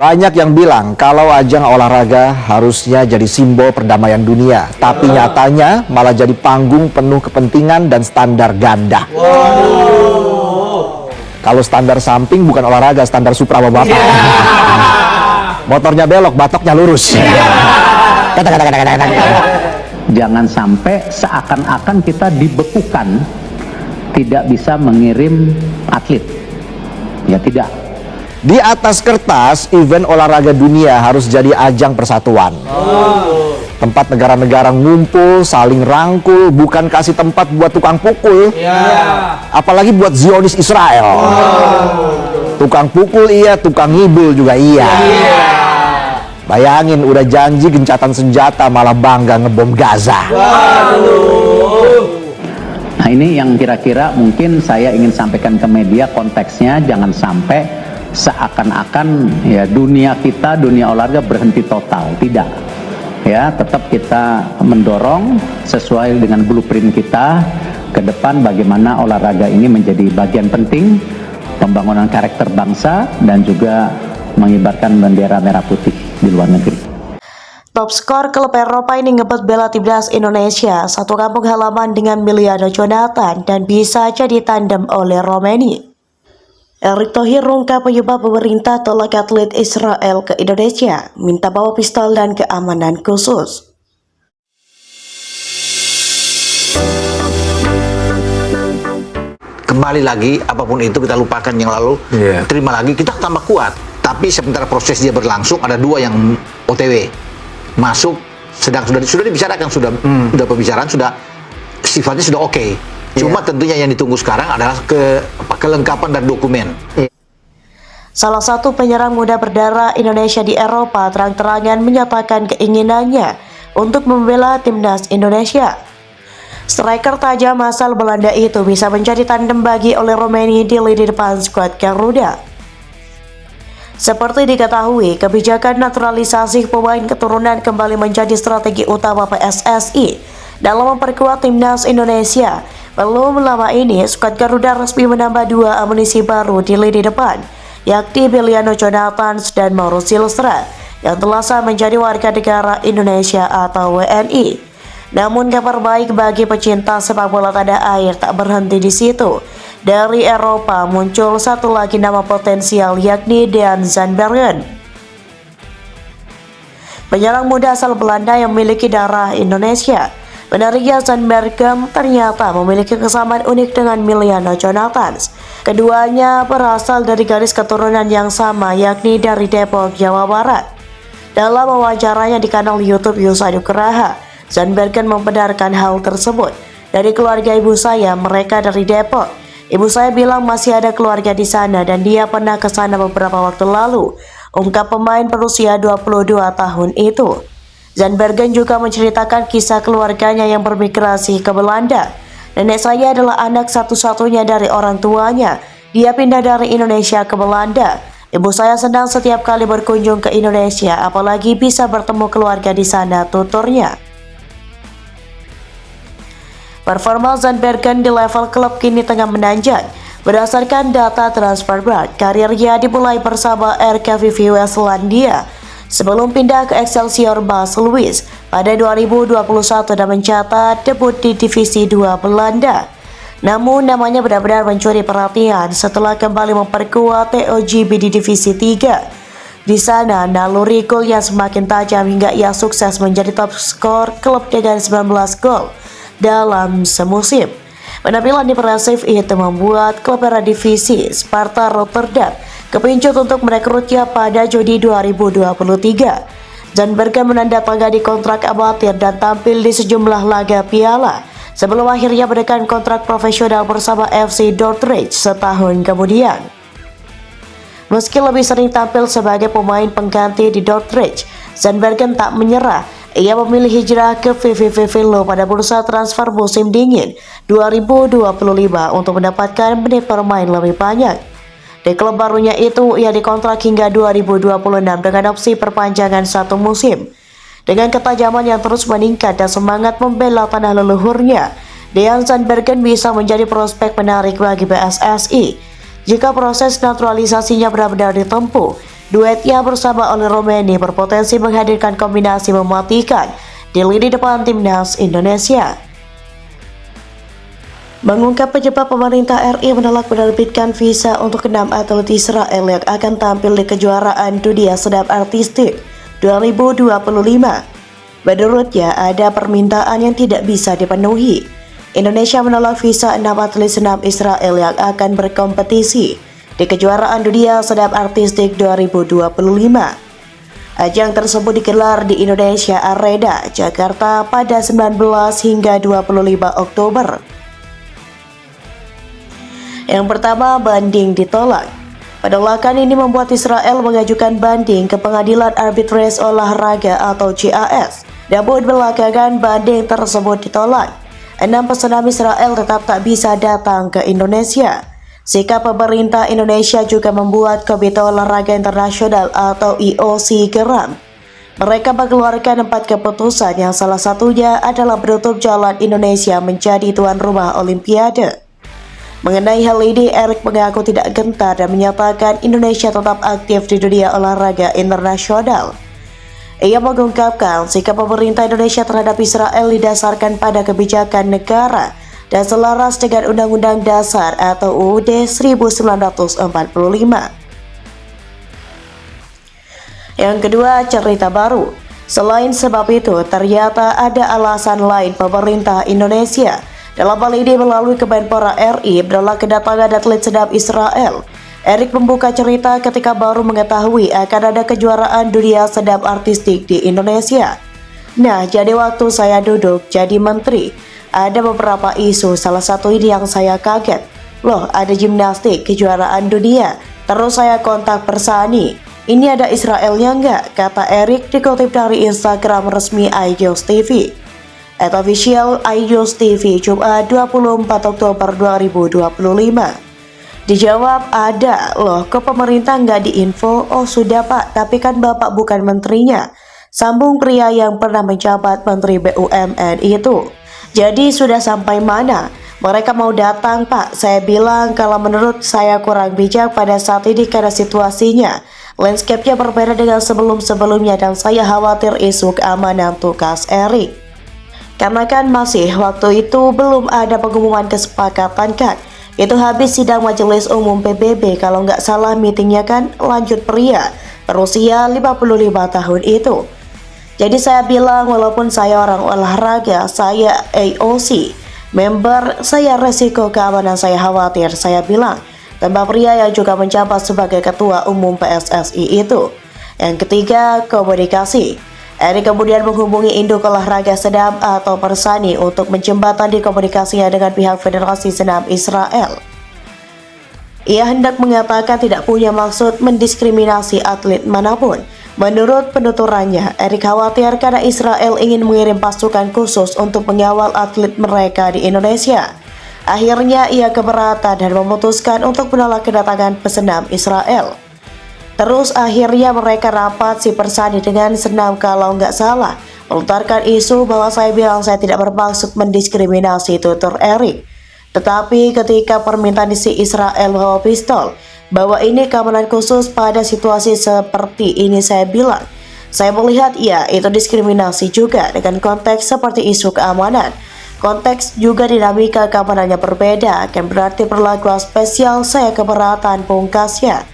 Banyak yang bilang kalau ajang olahraga harusnya jadi simbol perdamaian dunia, tapi nyatanya malah jadi panggung penuh kepentingan dan standar ganda. Kalau standar samping bukan olahraga, standar supra bapak. Motornya belok, batoknya lurus. Jangan sampai seakan-akan kita dibekukan, tidak bisa mengirim atlet. Ya tidak. Di atas kertas, event olahraga dunia harus jadi ajang persatuan. Tempat negara-negara ngumpul, saling rangkul, bukan kasih tempat buat tukang pukul. Apalagi buat Zionis Israel. Tukang pukul iya, tukang ngibul juga iya. Bayangin udah janji gencatan senjata malah bangga ngebom Gaza. Nah ini yang kira-kira mungkin saya ingin sampaikan ke media, konteksnya jangan sampai seakan-akan ya dunia kita, dunia olahraga berhenti total. Tidak, ya tetap kita mendorong sesuai dengan blueprint kita ke depan bagaimana olahraga ini menjadi bagian penting pembangunan karakter bangsa dan juga mengibarkan bendera merah putih di luar negeri. Top skor klub Eropa ini ngebet bela timnas Indonesia satu kampung halaman dengan Emiliano Jonathan dan bisa jadi tandem oleh Romeni. Erick Thohir ungkap penyebab pemerintah tolak atlet Israel ke Indonesia, minta bawa pistol dan keamanan khusus. Kembali lagi, apapun itu kita lupakan yang lalu, terima lagi, kita tambah kuat. Tapi sementara proses dia berlangsung, ada dua yang OTW masuk, sudah dibicarakan, sudah pembicaraan, sudah sifatnya sudah oke. Cuma tentunya yang ditunggu sekarang adalah kelengkapan dan dokumen. Salah satu penyerang muda berdarah Indonesia di Eropa terang-terangan menyatakan keinginannya untuk membela timnas Indonesia. Striker tajam asal Belanda itu bisa menjadi tandem bagi oleh Romeni di lini depan skuad Garuda. Seperti diketahui, kebijakan naturalisasi pemain keturunan kembali menjadi strategi utama PSSI dalam memperkuat timnas Indonesia. Belum lama ini, skuad Garuda resmi menambah dua amunisi baru di lini depan, yakni Emiliano Jonathan dan Mauro Silvestre, yang telah sah menjadi warga negara Indonesia atau WNI. Namun kabar baik bagi pecinta sepak bola tanah air tak berhenti di situ. Dari Eropa muncul satu lagi nama potensial, yakni Dean Zandbergen. Penyerang muda asal Belanda yang memiliki darah Indonesia. Menariknya, Zandbergen ternyata memiliki kesamaan unik dengan Emiliano Jonathan. Keduanya berasal dari garis keturunan yang sama, yakni dari Depok, Jawa Barat. Dalam wawancaranya di kanal YouTube Yusa Nugraha, Zandbergen membenarkan hal tersebut. Dari keluarga ibu saya, mereka dari Depok. Ibu saya bilang masih ada keluarga di sana dan dia pernah ke sana beberapa waktu lalu, ungkap pemain berusia 22 tahun itu. Zandbergen juga menceritakan kisah keluarganya yang bermigrasi ke Belanda. Nenek saya adalah anak satu-satunya dari orang tuanya. Dia pindah dari Indonesia ke Belanda. Ibu saya senang setiap kali berkunjung ke Indonesia, apalagi bisa bertemu keluarga di sana, tuturnya. Performa Zandbergen di level klub kini tengah menanjak. Berdasarkan data Transfermarkt, karirnya dimulai bersama RKV Westlandia sebelum pindah ke Excelsior Bas Louis pada 2021 dan mencatat debut di Divisi 2 Belanda. Namun namanya benar-benar mencuri perhatian setelah kembali memperkuat TOGB di Divisi 3. Di sana naluri golnya semakin tajam hingga ia sukses menjadi top skor klub dengan 19 gol dalam semusim. Penampilan impresif itu membuat klub Eredivisie Sparta Rotterdam kepincut untuk merekrutnya pada Juni 2023. Zandbergen menandatangani kontrak amatir dan tampil di sejumlah laga piala sebelum akhirnya menekan kontrak profesional bersama FC Dordrecht setahun kemudian. Meski lebih sering tampil sebagai pemain pengganti di Dordrecht, Zandbergen tak menyerah. Ia memilih hijrah ke VVV Venlo pada bursa transfer musim dingin 2025 untuk mendapatkan menit bermain lebih banyak. Di klub barunya itu, ia dikontrak hingga 2026 dengan opsi perpanjangan satu musim. Dengan ketajaman yang terus meningkat dan semangat membela tanah leluhurnya, Dean Zandbergen bisa menjadi prospek menarik bagi PSSI. Jika proses naturalisasinya benar-benar ditempuh, Duetnya bersama Oli Romeni berpotensi menghadirkan kombinasi mematikan di lini depan timnas Indonesia. Mengungkap penyebab pemerintah RI menolak menerbitkan visa untuk 6 atlet Israel yang akan tampil di kejuaraan dunia senam artistik 2025. Menurutnya ada permintaan yang tidak bisa dipenuhi. Indonesia menolak visa 6 atlet senam Israel yang akan berkompetisi di kejuaraan dunia senam artistik 2025. Ajang tersebut digelar di Indonesia Arena, Jakarta pada 19 hingga 25 Oktober. Yang pertama, banding ditolak. Penolakan ini membuat Israel mengajukan banding ke Pengadilan Arbitrase Olahraga atau CAS. Namun belakangan banding tersebut ditolak. 6 pesenam Israel tetap tak bisa datang ke Indonesia. Sikap pemerintah Indonesia juga membuat Komite Olahraga Internasional atau IOC geram. Mereka mengeluarkan 4 keputusan yang salah satunya adalah menutup jalan Indonesia menjadi tuan rumah Olimpiade. Mengenai hal ini, Erick mengaku tidak gentar dan menyatakan Indonesia tetap aktif di dunia olahraga internasional. Ia mengungkapkan sikap pemerintah Indonesia terhadap Israel didasarkan pada kebijakan negara dan selaras dengan Undang-Undang Dasar atau UUD 1945. Yang kedua, cerita baru. Selain sebab itu, ternyata ada alasan lain pemerintah Indonesia, dalam hal ini melalui Kemenpora RI, menolak kedatangan atlet senam Israel. Erick membuka cerita ketika baru mengetahui akan ada kejuaraan dunia senam artistik di Indonesia. Nah, jadi waktu saya duduk jadi menteri, ada beberapa isu, salah satu ini yang saya kaget. Loh, ada gimnastik kejuaraan dunia. Terus saya kontak Persani. Ini ada Israelnya nggak? Kata Erick dikutip dari Instagram resmi iJoss TV. @official iJoss TV, Jumat 24 Oktober 2025. Dijawab, ada. Loh, ke pemerintah nggak diinfo? Oh sudah Pak, tapi kan Bapak bukan menterinya. Sambung pria yang pernah menjabat Menteri BUMN itu. Jadi sudah sampai mana? Mereka mau datang Pak. Saya bilang kalau menurut saya kurang bijak pada saat ini karena situasinya. Landscape-nya berbeda dengan sebelum-sebelumnya dan saya khawatir isu keamanan, tugas Erick. Karena kan masih waktu itu belum ada pengumuman kesepakatan kan. Itu habis sidang Majelis Umum PBB kalau nggak salah meetingnya kan, lanjut pria berusia 55 tahun itu. Jadi saya bilang walaupun saya orang olahraga, saya AOC, member, saya resiko keamanan saya khawatir, saya bilang. Tambah pria yang juga menjabat sebagai Ketua Umum PSSI itu. Yang ketiga, komunikasi. Erick kemudian menghubungi induk olahraga senam atau Persani untuk menjembatani komunikasinya dengan pihak Federasi Senam Israel. Ia hendak mengatakan tidak punya maksud mendiskriminasi atlet manapun. Menurut penuturannya, Erick khawatir karena Israel ingin mengirim pasukan khusus untuk mengawal atlet mereka di Indonesia. Akhirnya ia keberatan dan memutuskan untuk menolak kedatangan pesenam Israel. Terus akhirnya mereka rapat si Persani dengan senam kalau nggak salah, melontarkan isu bahwa saya bilang saya tidak bermaksud mendiskriminasi, tutur Erick. Tetapi ketika permintaan si Israel bawa pistol, bahwa ini keamanan khusus pada situasi seperti ini, saya bilang, saya melihat ya itu diskriminasi juga dengan konteks seperti isu keamanan. Konteks juga dinamika keamanannya berbeda, akan berarti perlakuan spesial, saya keberatan, pungkasnya.